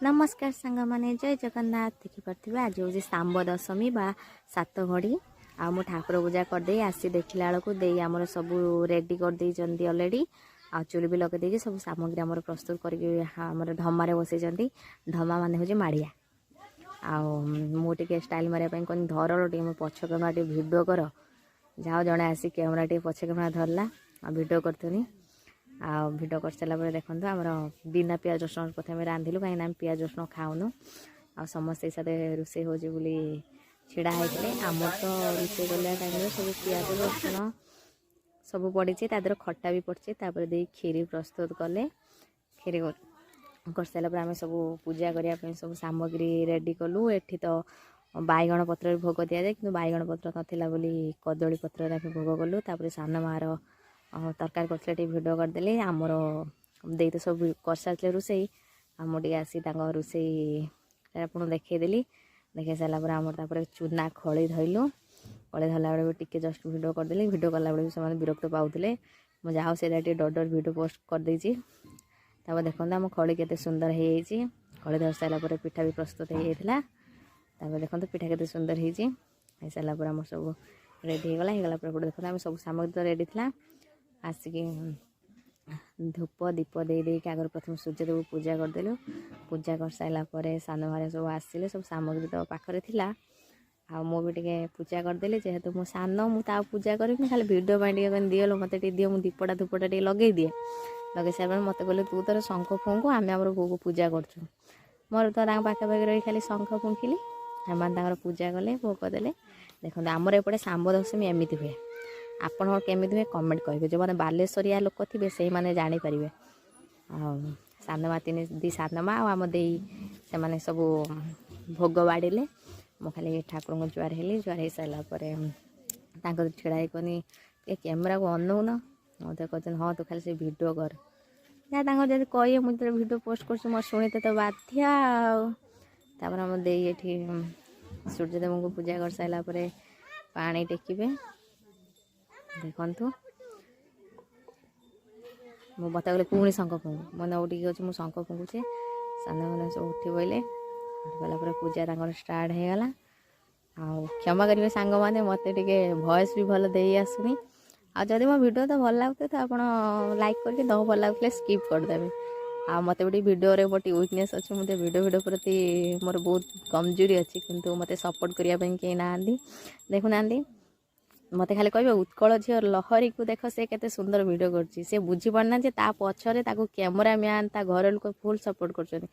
नमस्कार सांग माने जय जगन्नाथ देखिपे आज हूँ सांब दशमी बा सात घड़ी आ मु ठाकुर पूजा करदे आसी देखला बेलू दे आमर सब रेडी करदे अलरेडी आ चुली भी लगे सब सामग्री आम प्रस्तुत कर धमारे बसई धमा मान हूँ माड़िया आटे स्टाइल मारे कौन धरल टे पछ कैमेरा टे भिड कर जाओ जड़े आसी कैमेरा टे पछ कैमेरा धरला आ भिड करतुनी आ भिड कर सारापर देखो आमर बिना पियाज रसुण प्रथम रांधिलु कहीं पियाज रसुण खाऊनु आ समस्त साथ रोसे हो छिड़ा होते आमर तो रोसे गला टाइम सब पियाज रसुण सब पड़ी तर खट्टा भी पड़े दे खीरी प्रस्तुत कले खीरी कर सारापर आम सब पूजा करने सब सामग्री रेडी कलु एठी तो बैगण पत्र भोग दि जाए कि बैगण पत्र नाला बोली कदली पत्र भोग कलु तापर सान मार तरकारी करते भिड करदे आमर दे तो सब कर सारे रोसे आम आसी रोसे आप देखईदेली देखे सारापर आमर चूना खड़ी धरलु खड़ी धरला बेले टी जस्ट भिड करदे भिड कला बेले से विरक्त पाते मुझे जाओ से डर भिड पोस्ट करदे देखो आम खड़ी के सुंदर हो खड़ी धर सारापर पिठा भी प्रस्तुत होता देखो पिठा के सुंदर हो सारापर आम सब रेडी होगला देखो आम सब सामग्री तो रेडी था आसिक धूप दीप दे आगर प्रथम सूर्यदेव पूजा करदेलु पूजा कर सारापर सान भाई सब आसिले सब सामग्री तो पाखे थिला आ मुझे पूजा करदेली जेहेतु मु सान मुझे पूजा करी खाली भिडियो दिलो मत दियो मुझे दीपटा धूपटा लगे दिए लगे सारा मत कहले तू तोर शंख फुंकु आम आम भोग पूजा करछु मोर तो पाखापाखि रही खाली शंख फुंकिली एम पूजा कले भोग देले देखते आमर एपटे सांब दशमी एमती हुए आपण केमी हुए कमेंट करेंगे जो मैंने बालेश्वरिया लोक थे से मैंने जापर सानमा तीन दी सानमा आम दे से सब भोग बाड़े मु खाली ठाकुर को जुआर हेली जुआर हो सारापर छिड़ा कनी कैमेरा को अनौन मत कहते हाँ तू खाली से भिड कर जहाँ जब कहे मुझे भिड पोस्ट कर शुणीते तो बाध्य आम दे ये सूर्यदेव को पूजा कर सारापर पानी टेकिबे देखु मो बता गले पुणी शंख फुंकु मैंने उठी अच्छे मुझे शंख फुंकुचे सान मैंने सब उठी बोले गलापर पूजा स्टार्ट होगला आ क्षमा करेंगे सांग मैंने मत वॉइस भी भल दे आसुनी आदि मो भिडियो तो भल लगुए तो आप लाइक करके न भल लगुले स्किप करदेवे आ मत भी भिडियो गोटे वीकनेस अच्छे मुझे भिडियो प्रति मोर बहुत कमजोरी अच्छी किंतु मत सपोर्ट करने कहीं ना देखुना मत खाली कह उत्कल झील लहरी को देख से केते सुंदर भिडियो कर बुझीपारना पछरे कैमेरा मैन ता घर लोक फुल सपोर्ट कर